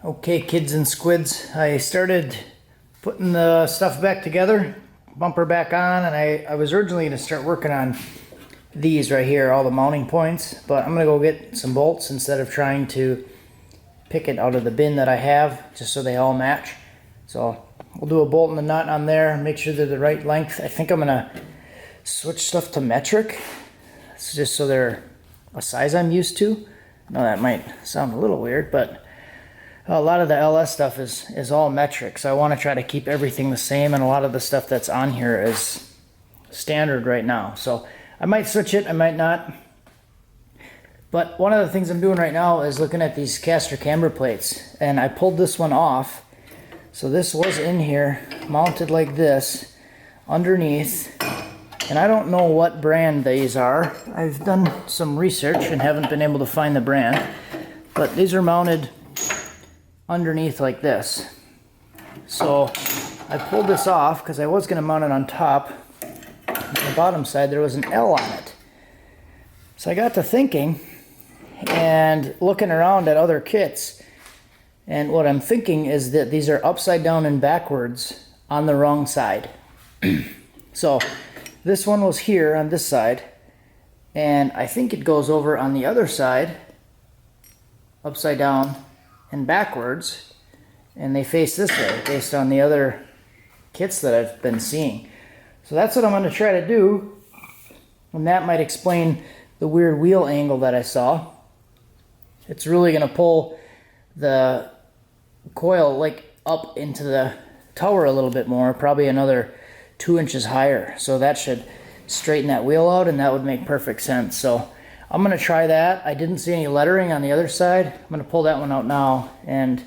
Okay, kids and squids, I started putting the stuff back together, bumper back on, and I was originally going to start working on these right here, all the mounting points, but I'm going to go get some bolts instead of trying to pick it out of the bin that I have, just so they all match. So we'll do a bolt and a nut on there, make sure they're the right length. I think I'm going to switch stuff to metric, it's just so they're a size I'm used to. I know that might sound a little weird, but a lot of the LS stuff is all metric, so I want to try to keep everything the same, and a lot of the stuff that's on here is standard right now. So I might switch it, I might not. But one of the things I'm doing right now is looking at these caster camber plates, and I pulled this one off. So this was in here, mounted like this, underneath, and I don't know what brand these are. I've done some research and haven't been able to find the brand, but these are mounted underneath like this. So I pulled this off because I was going to mount it on top. On the bottom side there was an L on it. So I got to thinking and looking around at other kits, and what I'm thinking is that these are upside down and backwards on the wrong side. So this one was here on this side, and I think it goes over on the other side upside down and backwards, and they face this way based on the other kits that I've been seeing. So that's what I'm going to try to do, and that might explain the weird wheel angle that I saw. It's really going to pull the coil like up into the tower a little bit more, probably another 2 inches higher. So that should straighten that wheel out, and that would make perfect sense. So I'm going to try that. I didn't see any lettering on the other side. I'm going to pull that one out now and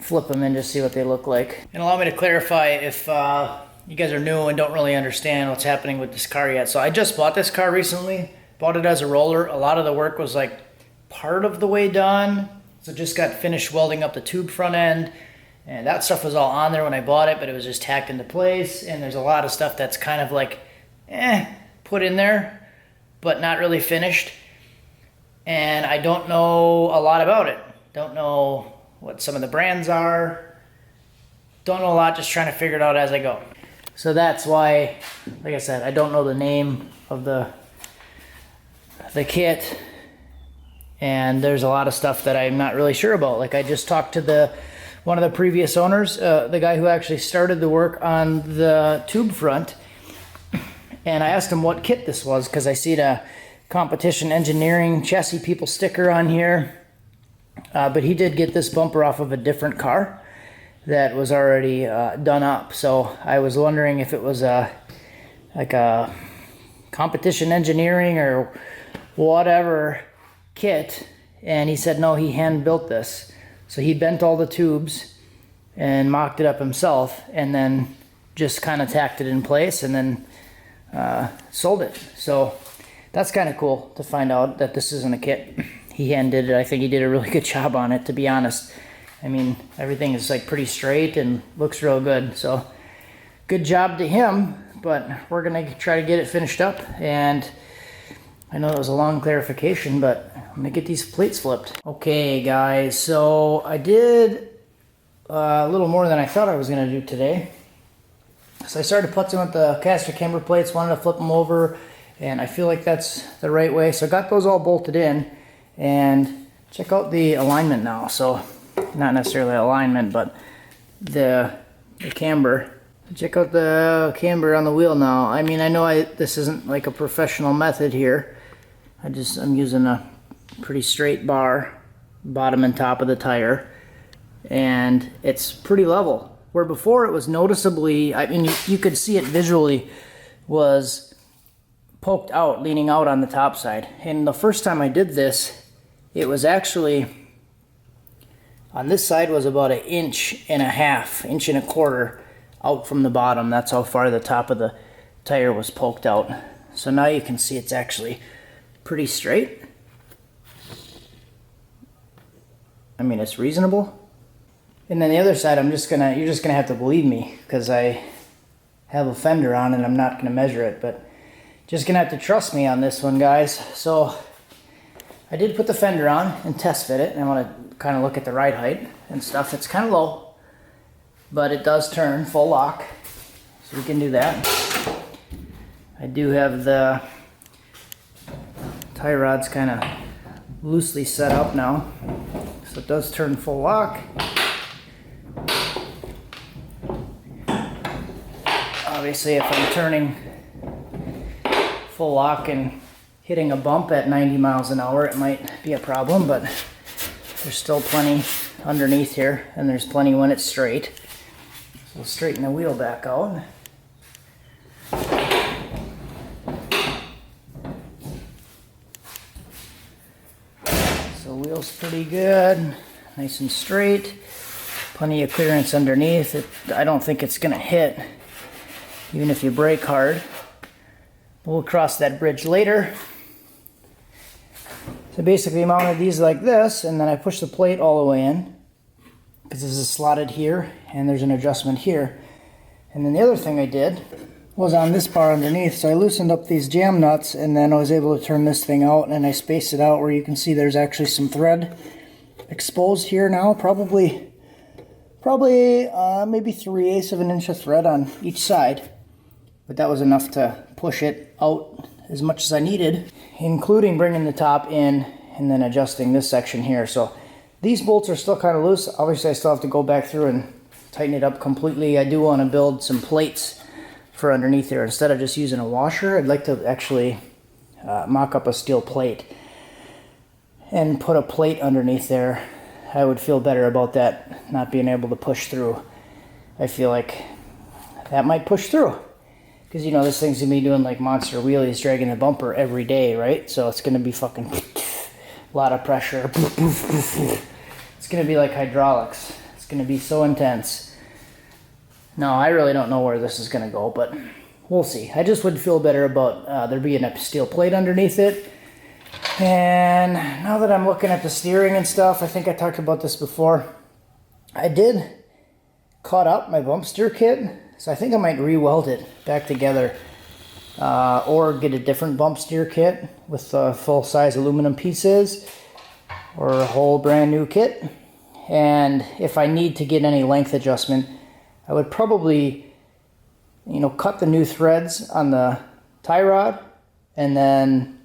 flip them in to see what they look like. And allow me to clarify if you guys are new and don't really understand what's happening with this car yet. So I just bought this car recently, bought it as a roller. A lot of the work was like part of the way done. So just got finished welding up the tube front end, and that stuff was all on there when I bought it, but it was just tacked into place. And there's a lot of stuff that's kind of like, put in there, but not really finished. And I don't know a lot about it. Don't know what some of the brands are. Don't know a lot, just trying to figure it out as I go. So that's why, like I said, I don't know the name of the kit. And there's a lot of stuff that I'm not really sure about. Like I just talked to one of the previous owners, the guy who actually started the work on the tube front. And I asked him what kit this was, because I see the Competition Engineering Chassis People sticker on here, but he did get this bumper off of a different car that was already done up. So I was wondering if it was like a Competition Engineering or whatever kit, and he said no, he hand built this. So he bent all the tubes and mocked it up himself, and then just kind of tacked it in place, and then sold it. So that's kind of cool to find out that this isn't a kit. He hand did it. I think he did a really good job on it, to be honest. I mean, everything is like pretty straight and looks real good. So good job to him, but we're gonna try to get it finished up. And I know it was a long clarification, but I'm gonna get these plates flipped. Okay guys, so I did a little more than I thought I was gonna do today. So I started putzing with the caster camber plates, wanted to flip them over, and I feel like that's the right way. So I got those all bolted in, and check out the alignment now. So not necessarily alignment, but the camber. Check out the camber on the wheel now. I mean, I know this isn't like a professional method here. I'm using a pretty straight bar, bottom and top of the tire, and it's pretty level. Where before it was noticeably, I mean, you could see it visually, was poked out, leaning out on the top side. And the first time I did this, it was actually, on this side was about 1.5 inches, 1.25 inches out from the bottom. That's how far the top of the tire was poked out. So now you can see it's actually pretty straight. I mean, it's reasonable. And then the other side, you're just gonna have to believe me, because I have a fender on and I'm not gonna measure it, but just gonna have to trust me on this one, guys. So I did put the fender on and test fit it, and I want to kind of look at the ride height. and stuff. It's kind of low, but it does turn full lock, so we can do that. I do have the tie rods kind of loosely set up now, so it does turn full lock. Obviously, if I'm turning full lock and hitting a bump at 90 miles an hour, it might be a problem, but there's still plenty underneath here, and there's plenty when it's straight. So we'll straighten the wheel back out. So wheel's pretty good, nice and straight, plenty of clearance underneath. I don't think it's gonna hit, even if you brake hard. We'll cross that bridge later. So basically mounted these like this, and then I push the plate all the way in, because this is slotted here, and there's an adjustment here. And then the other thing I did was on this bar underneath, so I loosened up these jam nuts, and then I was able to turn this thing out, and I spaced it out where you can see there's actually some thread exposed here now, probably maybe 3/8 of an inch of thread on each side. But that was enough to push it out as much as I needed, including bringing the top in and then adjusting this section here. So these bolts are still kind of loose. Obviously I still have to go back through and tighten it up completely. I do want to build some plates for underneath there. Instead of just using a washer, I'd like to actually mock up a steel plate and put a plate underneath there. I would feel better about that not being able to push through. I feel like that might push through. Because, you know, this thing's going to be doing like monster wheelies, dragging the bumper every day, right? So it's going to be fucking a lot of pressure. It's going to be like hydraulics. It's going to be so intense. No, I really don't know where this is going to go, but we'll see. I just would feel better about there being a steel plate underneath it. And now that I'm looking at the steering and stuff, I think I talked about this before. I did cut up my bump steer kit. So I think I might re-weld it back together or get a different bump steer kit with full-size aluminum pieces or a whole brand new kit. And if I need to get any length adjustment, I would probably, you know, cut the new threads on the tie rod and then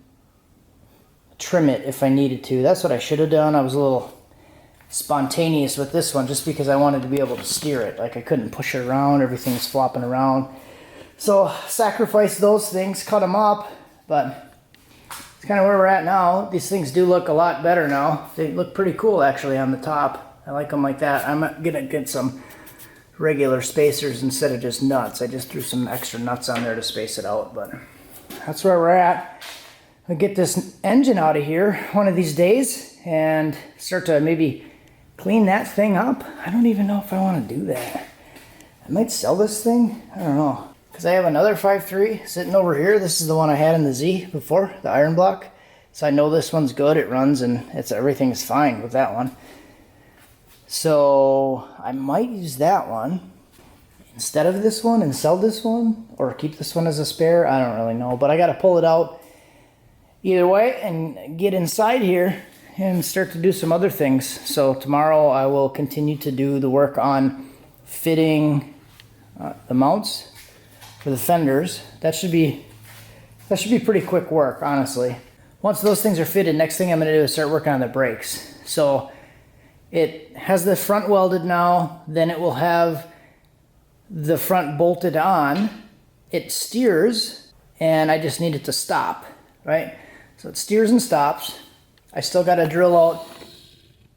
trim it if I needed to. That's what I should have done. I was a little spontaneous with this one just because I wanted to be able to steer it. Like I couldn't push it around, everything's flopping around. So sacrifice those things, cut them up, but it's kind of where we're at now. These things do look a lot better now. They look pretty cool actually on the top. I like them like that. I'm gonna get some regular spacers instead of just nuts. I just threw some extra nuts on there to space it out, but that's where we're at. I'll get this engine out of here one of these days and start to maybe clean that thing up. I don't even know if I want to do that. I might sell this thing. I don't know. Because I have another 5.3 sitting over here. This is the one I had in the Z before, the iron block. So I know this one's good. It runs and everything's fine with that one. So I might use that one instead of this one and sell this one. Or keep this one as a spare. I don't really know. But I got to pull it out either way and get inside here and start to do some other things. So tomorrow I will continue to do the work on fitting the mounts for the fenders. That should be pretty quick work, honestly. Once those things are fitted, next thing I'm going to do is start working on the brakes. So it has the front welded now, then it will have the front bolted on. It steers, and I just need it to stop, right? So it steers and stops. I still got to drill out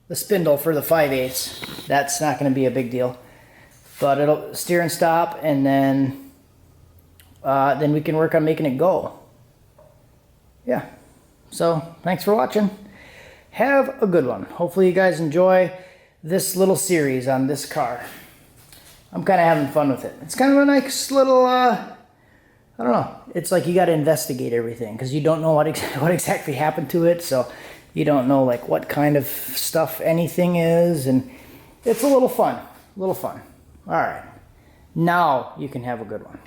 the spindle for the 5/8. That's not going to be a big deal. But it'll steer and stop, and then we can work on making it go. Yeah. So, thanks for watching. Have a good one. Hopefully you guys enjoy this little series on this car. I'm kind of having fun with it. It's kind of a nice little, I don't know. It's like you got to investigate everything because you don't know what exactly happened to it. So you don't know like what kind of stuff anything is. And it's a little fun. A little fun. All right. Now you can have a good one.